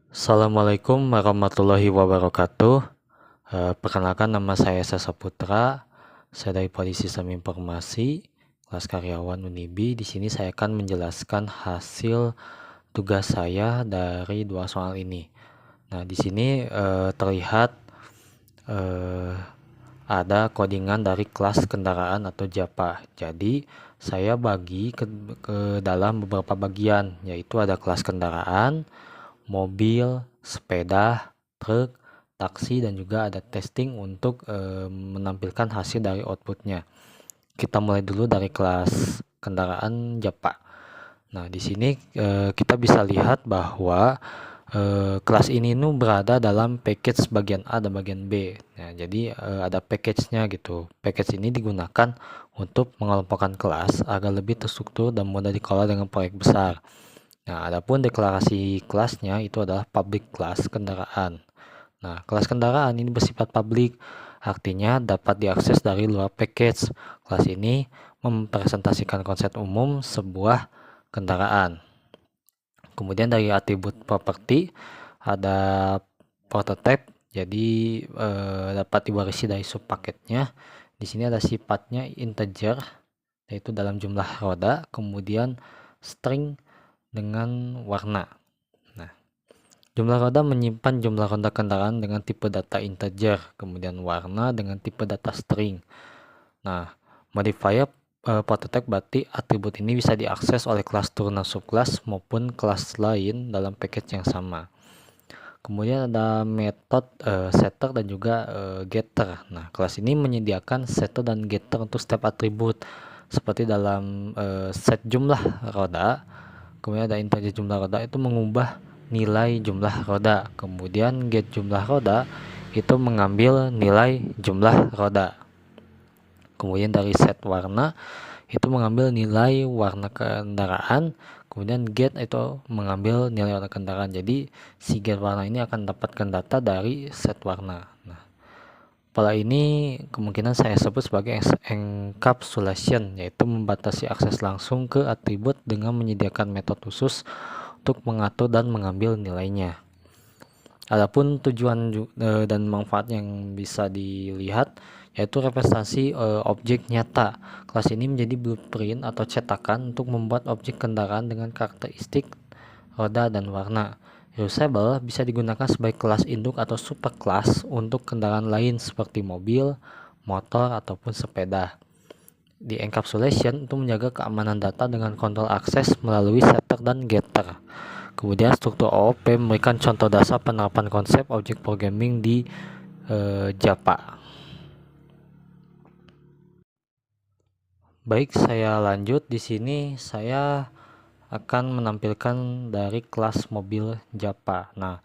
Assalamualaikum warahmatullahi wabarakatuh. Perkenalkan nama saya Sasa Putra. Saya dari Prodi Sistem Informasi, kelas karyawan Unibi. Di sini saya akan menjelaskan hasil tugas saya dari dua soal ini. Nah, di sini terlihat eh, ada codingan dari kelas kendaraan atau JAPA. Jadi, saya bagi ke dalam beberapa bagian, yaitu ada kelas kendaraan, mobil, sepeda, truk, taksi, dan juga ada testing untuk menampilkan hasil dari outputnya. Kita mulai dulu dari kelas kendaraan JAPA. Nah, di sini kita bisa lihat bahwa kelas ini berada dalam package bagian A dan bagian B. Nah, jadi ada package-nya gitu. Package ini digunakan untuk mengelompokkan kelas agar lebih terstruktur dan mudah dikelola dengan proyek besar. Nah, adapun deklarasi kelasnya itu adalah public class kendaraan. Nah, kelas kendaraan ini bersifat publik, artinya dapat diakses dari luar package. Kelas ini mempresentasikan konsep umum sebuah kendaraan. Kemudian dari atribut properti ada prototype, jadi dapat diwarisi dari subpaketnya. Di sini ada sifatnya integer, yaitu dalam jumlah roda, kemudian string dengan warna. Nah, jumlah roda menyimpan jumlah roda kendaraan dengan tipe data integer, kemudian warna dengan tipe data string. Nah, modifier prototype berarti atribut ini bisa diakses oleh kelas turunan subkelas maupun kelas lain dalam package yang sama. Kemudian ada metode setter dan juga getter. Nah, kelas ini menyediakan setter dan getter untuk setiap atribut seperti dalam set jumlah roda. Kemudian ada integer jumlah roda itu mengubah nilai jumlah roda. Kemudian get jumlah roda itu mengambil nilai jumlah roda. Kemudian dari set warna itu mengambil nilai warna kendaraan. Kemudian get itu mengambil nilai warna kendaraan. Jadi si get warna ini akan dapatkan data dari set warna. Nah, pola ini kemungkinan saya sebut sebagai encapsulation, yaitu membatasi akses langsung ke atribut dengan menyediakan metode khusus untuk mengatur dan mengambil nilainya. Adapun tujuan dan manfaat yang bisa dilihat yaitu representasi objek nyata. Kelas ini menjadi blueprint atau cetakan untuk membuat objek kendaraan dengan karakteristik roda dan warna. Reusable bisa digunakan sebagai kelas induk atau superkelas untuk kendaraan lain seperti mobil, motor, ataupun sepeda. Di encapsulation itu menjaga keamanan data dengan kontrol akses melalui setter dan getter. Kemudian struktur OOP memberikan contoh dasar penerapan konsep object programming di JAPA. Baik, saya lanjut. Di sini saya akan menampilkan dari kelas mobil JAPA. Nah,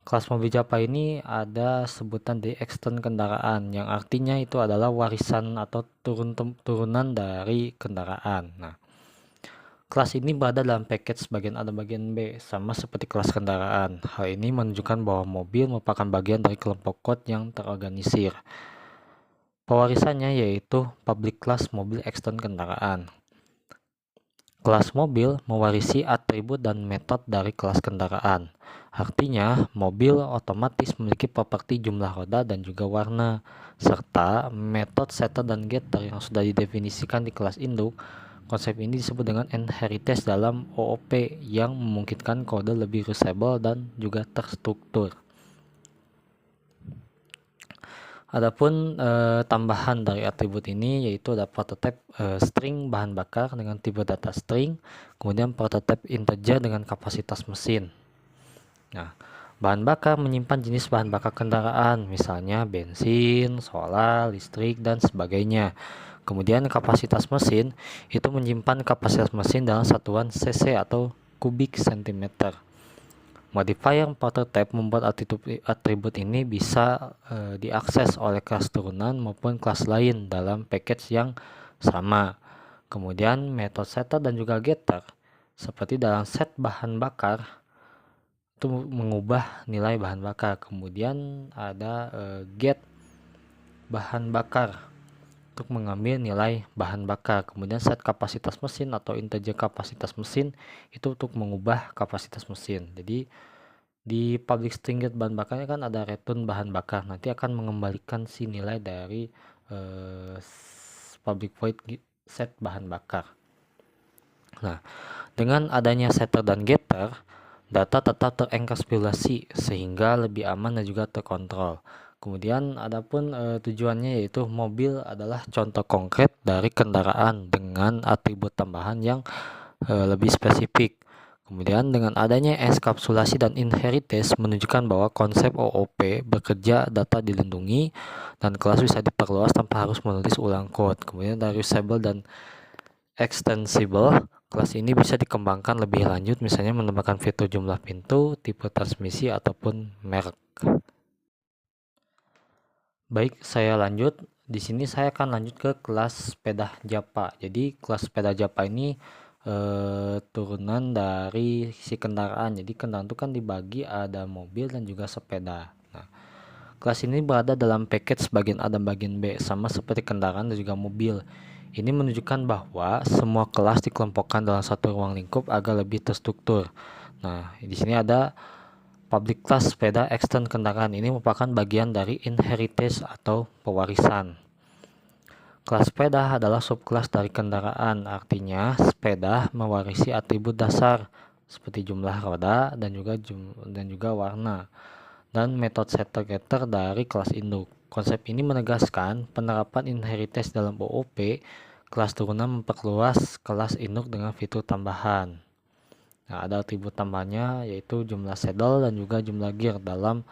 kelas mobil JAPA ini ada sebutan di extend kendaraan yang artinya itu adalah warisan atau turunan dari kendaraan. Nah, kelas ini berada dalam package bagian A dan bagian B, sama seperti kelas kendaraan. Hal ini menunjukkan bahwa mobil merupakan bagian dari kelompok kode yang terorganisir. Pewarisannya yaitu public class mobil extend kendaraan. Kelas mobil mewarisi atribut dan metode dari kelas kendaraan. Artinya, mobil otomatis memiliki properti jumlah roda dan juga warna, serta metode setter dan getter yang sudah didefinisikan di kelas induk. Konsep ini disebut dengan inheritance dalam OOP yang memungkinkan kode lebih reusable dan juga terstruktur. Adapun tambahan dari atribut ini yaitu ada prototype string bahan bakar dengan tipe data string, kemudian prototype integer dengan kapasitas mesin. Nah, bahan bakar menyimpan jenis bahan bakar kendaraan, misalnya bensin, solar, listrik, dan sebagainya. Kemudian kapasitas mesin itu menyimpan kapasitas mesin dalam satuan cc atau kubik sentimeter. Modifier prototype membuat atribut ini bisa diakses oleh kelas turunan maupun kelas lain dalam package yang sama. Kemudian metode setter dan juga getter seperti dalam set bahan bakar itu mengubah nilai bahan bakar. Kemudian ada get bahan bakar untuk mengambil nilai bahan bakar. Kemudian set kapasitas mesin atau integer kapasitas mesin itu untuk mengubah kapasitas mesin. Jadi Di public string get bahan bakarnya kan ada return bahan bakar, nanti akan mengembalikan si nilai dari public void set bahan bakar. Nah, dengan adanya setter dan getter, data tetap terenkapsulasi sehingga lebih aman dan juga terkontrol. Kemudian adapun tujuannya yaitu mobil adalah contoh konkret dari kendaraan dengan atribut tambahan yang lebih spesifik. Kemudian dengan adanya enkapsulasi dan inheritance menunjukkan bahwa konsep OOP bekerja data dilindungi dan kelas bisa diperluas tanpa harus menulis ulang kode. Kemudian dari reusable dan extensible, kelas ini bisa dikembangkan lebih lanjut, misalnya menambahkan fitur jumlah pintu, tipe transmisi, ataupun merek. Baik, saya lanjut. Di sini saya akan lanjut ke kelas sepeda Japa. Jadi kelas sepeda Japa ini turunan dari si kendaraan. Jadi kendaraan itu kan dibagi ada mobil dan juga sepeda. Nah, kelas ini berada dalam paket bagian A dan bagian B, sama seperti kendaraan dan juga mobil. Ini menunjukkan bahwa semua kelas dikelompokkan dalam satu ruang lingkup agar lebih terstruktur. Nah, di sini ada public class sepeda extend kendaraan. Ini merupakan bagian dari inheritance atau pewarisan. Kelas sepeda adalah subkelas dari kendaraan, artinya sepeda mewarisi atribut dasar seperti jumlah roda dan juga warna, dan metode setter getter dari kelas induk. Konsep ini menegaskan penerapan inheritance dalam OOP. Kelas turunan memperluas kelas induk dengan fitur tambahan. Nah, ada atribut tambahannya yaitu jumlah saddle dan juga jumlah gear dalam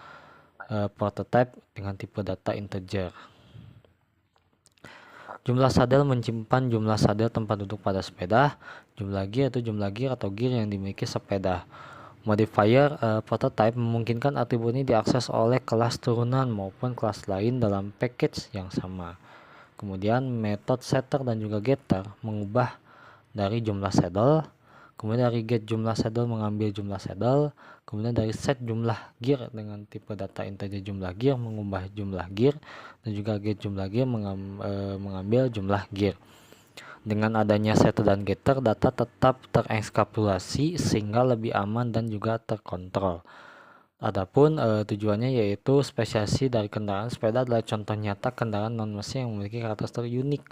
prototype dengan tipe data integer. Jumlah saddle menyimpan jumlah saddle tempat duduk pada sepeda. Jumlah gear itu jumlah gear atau gear yang dimiliki sepeda. Modifier prototype memungkinkan atribut ini diakses oleh kelas turunan maupun kelas lain dalam package yang sama. Kemudian metode setter dan juga getter mengubah dari jumlah saddle. Kemudian dari get jumlah saddle mengambil jumlah saddle. Kemudian dari set jumlah gear dengan tipe data integer jumlah gear mengubah jumlah gear, dan juga get jumlah gear mengambil jumlah gear. Dengan adanya setter dan getter, data tetap terenkapsulasi sehingga lebih aman dan juga terkontrol. Adapun tujuannya yaitu spesiasi dari kendaraan sepeda adalah contoh nyata kendaraan non mesin yang memiliki karakteristik unik.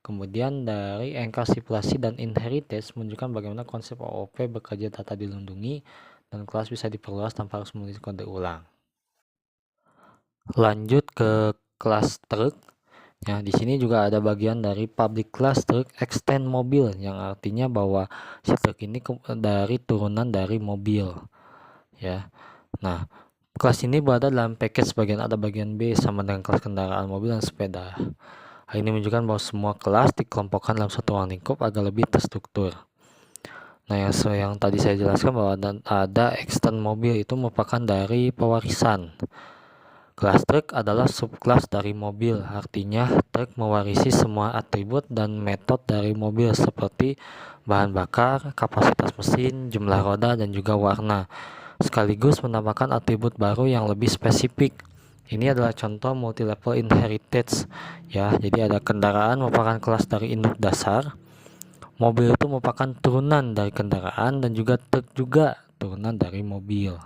Kemudian dari enkapsulasi dan inheritance menunjukkan bagaimana konsep OOP bekerja data dilindungi dan kelas bisa diperluas tanpa harus menulis kode ulang. Lanjut ke kelas truk. Ya, di sini juga ada bagian dari public class truk extend mobil, yang artinya bahwa si truk ini dari turunan dari mobil. Ya. Nah, kelas ini berada dalam package bagian A dan bagian B sama dengan kelas kendaraan mobil dan sepeda. Hal ini menunjukkan bahwa semua kelas dikelompokkan dalam satu ruang lingkup agar lebih terstruktur. Nah, yang tadi saya jelaskan bahwa ada extend mobil itu merupakan dari pewarisan. Kelas truk adalah subkelas dari mobil, artinya truk mewarisi semua atribut dan metode dari mobil seperti bahan bakar, kapasitas mesin, jumlah roda, dan juga warna, sekaligus menambahkan atribut baru yang lebih spesifik. Ini adalah contoh multi-level inheritance, ya. Jadi ada kendaraan merupakan kelas dari induk dasar, mobil itu merupakan turunan dari kendaraan, dan juga truk juga turunan dari mobil.